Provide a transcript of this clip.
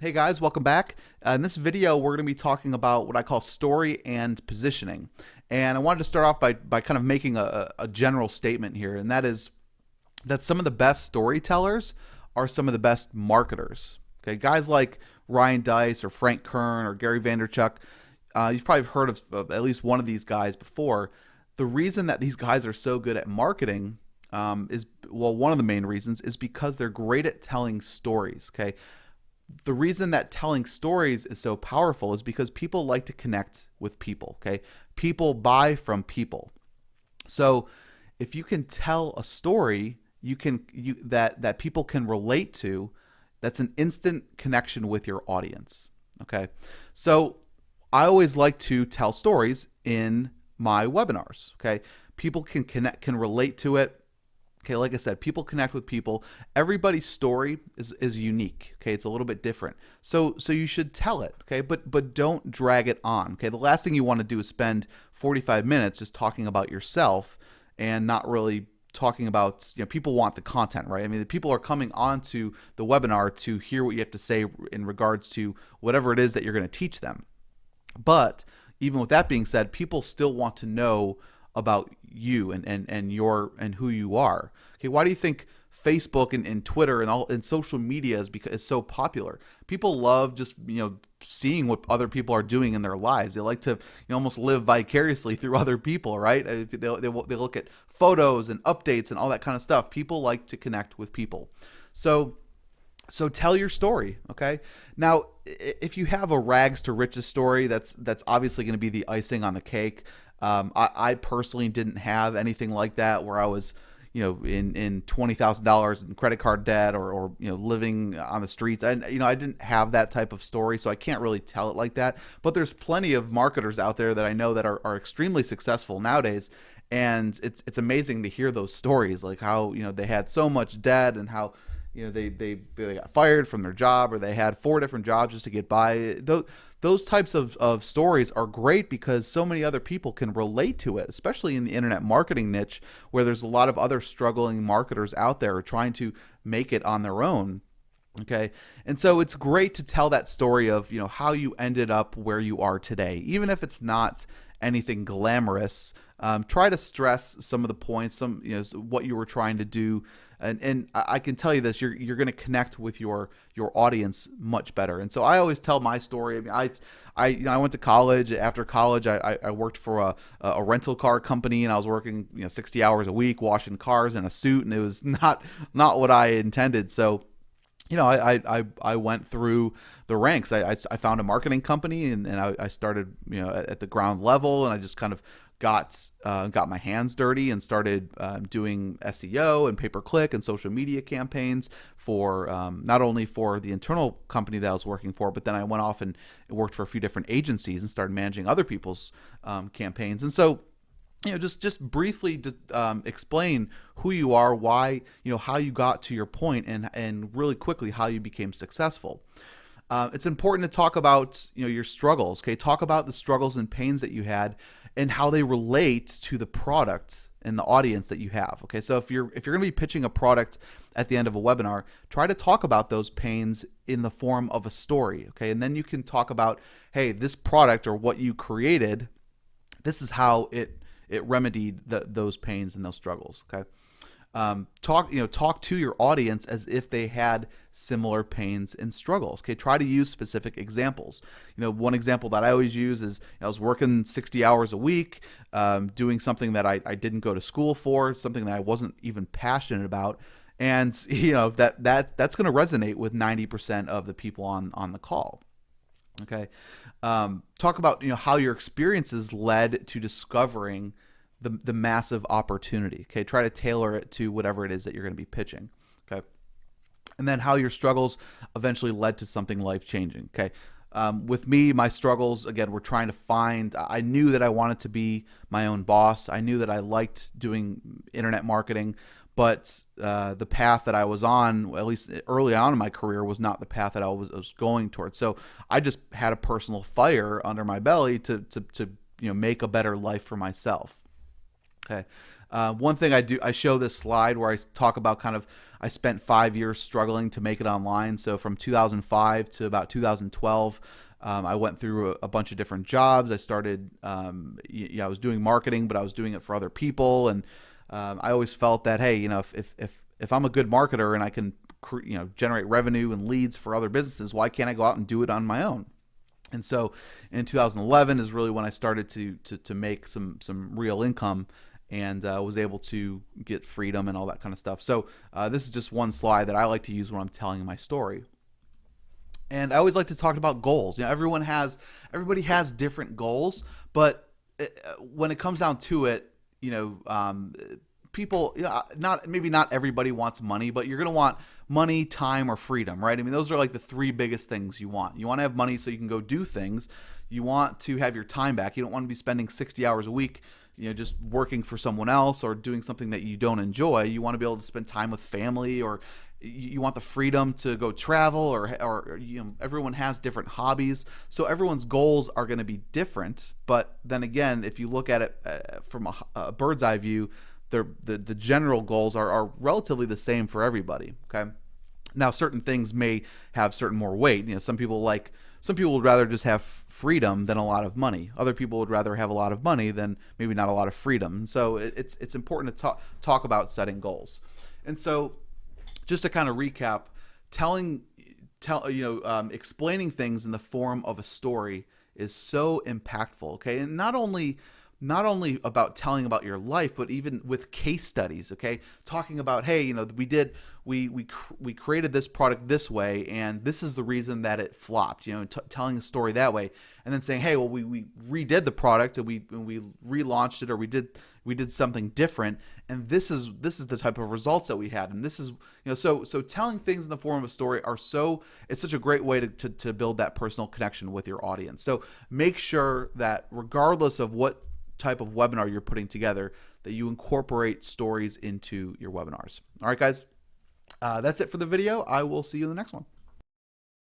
Hey guys, welcome back. In this video, we're going to be talking about what I call story and positioning. And I wanted to start off by kind of making a general statement here, and that is that some of the best storytellers are some of the best marketers. Okay, guys like Ryan Deiss or Frank Kern or Gary Vaynerchuk, you've probably heard of at least one of these guys before. The reason that these guys are so good at marketing one of the main reasons is because they're great at telling stories. Okay, the reason that telling stories is so powerful is because people like to connect with people. Okay, people buy from people. So if you can tell a story that people can relate to, that's an instant connection with your audience. Okay, so I always like to tell stories in my webinars. Okay, people can relate to it. Okay, like I said, people connect with people. Everybody's story is unique. Okay, it's a little bit different. So you should tell it. Okay, but don't drag it on. Okay, the last thing you want to do is spend 45 minutes just talking about yourself and not really talking about, people want the content, right? I mean, the people are coming onto the webinar to hear what you have to say in regards to whatever it is that you're going to teach them. But even with that being said, people still want to know about you and who you are. Okay, why do you think Facebook and Twitter and social media is so popular? People love just seeing what other people are doing in their lives. They like to almost live vicariously through other people, right? They look at photos and updates and all that kind of stuff. People like to connect with people. So tell your story, okay? Now, if you have a rags to riches story, that's obviously going to be the icing on the cake. I personally didn't have anything like that where I was, in $20,000 in credit card debt or living on the streets. I didn't have that type of story, so I can't really tell it like that. But there's plenty of marketers out there that I know that are extremely successful nowadays. And it's amazing to hear those stories, like how, they had so much debt and how, they got fired from their job, or they had 4 different jobs just to get by. Those types of stories are great because so many other people can relate to it, especially in the internet marketing niche, where there's a lot of other struggling marketers out there trying to make it on their own. Okay, and so it's great to tell that story of how you ended up where you are today, even if it's not anything glamorous. Try to stress some of the points, what you were trying to do, and I can tell you this: you're going to connect with your audience much better. And so I always tell my story. I mean, I went to college. After college, I worked for a rental car company, and I was working 60 hours a week washing cars in a suit, and it was not what I intended. So I went through the ranks. I found a marketing company, and I started at the ground level, and I just kind of got my hands dirty and started doing SEO and pay-per-click and social media campaigns for not only for the internal company that I was working for, but then I went off and worked for a few different agencies and started managing other people's campaigns. And so just briefly explain who you are, why, how you got to your point, and really quickly how you became successful. It's important to talk about your struggles. Okay, talk about the struggles and pains that you had and how they relate to the product and the audience that you have. Okay, so if you're going to be pitching a product at the end of a webinar, try to talk about those pains in the form of a story. Okay, and then you can talk about, hey, this product or what you created, this is how it remedied those pains and those struggles. Okay, talk to your audience as if they had similar pains and struggles. Okay, try to use specific examples. One example that I always use is I was working 60 hours a week, doing something that I didn't go to school for, something that I wasn't even passionate about, and that's going to resonate with 90% of the people on the call. Okay, talk about how your experiences led to discovering the massive opportunity. Okay, try to tailor it to whatever it is that you're going to be pitching. Okay, and then how your struggles eventually led to something life-changing. Okay, with me, my struggles again were trying to find. I knew that I wanted to be my own boss. I knew that I liked doing internet marketing, but the path that I was on, at least early on in my career, was not the path that I was going towards. So I just had a personal fire under my belly to make a better life for myself. Okay. One thing I show this slide where I talk about kind of, I spent 5 years struggling to make it online. So from 2005 to about 2012, I went through a bunch of different jobs. I started, I was doing marketing, but I was doing it for other people. And I always felt that, hey, if I'm a good marketer and I can, generate revenue and leads for other businesses, why can't I go out and do it on my own? And so in 2011 is really when I started to make some real income, and was able to get freedom and all that kind of stuff. So this is just one slide that I like to use when I'm telling my story. And I always like to talk about goals. Everybody has different goals, but when it comes down to it, people, not everybody wants money, but you're going to want money, time, or freedom, right? I mean, those are like the three biggest things you want. You want to have money so you can go do things. You want to have your time back. You don't want to be spending 60 hours a week, just working for someone else or doing something that you don't enjoy. You want to be able to spend time with family, or you want the freedom to go travel, or everyone has different hobbies. So everyone's goals are going to be different. But then again, if you look at it from a bird's eye view, the general goals are relatively the same for everybody. Okay. Now, certain things may have certain more weight. Some people would rather just have freedom than a lot of money. Other people would rather have a lot of money than maybe not a lot of freedom. So it's important to talk about setting goals. And so, just to kind of recap, explaining things in the form of a story is so impactful. Okay, and not only about telling about your life, but even with case studies. Okay, talking about, hey, we created this product this way, and this is the reason that it flopped. Telling a story that way, and then saying, hey, well, we redid the product, and we relaunched it, or we did something different, and this is the type of results that we had. And this is, so telling things in the form of a story it's such a great way to build that personal connection with your audience. So make sure that regardless of what type of webinar you're putting together, that you incorporate stories into your webinars. All right, guys, that's it for the video. I will see you in the next one.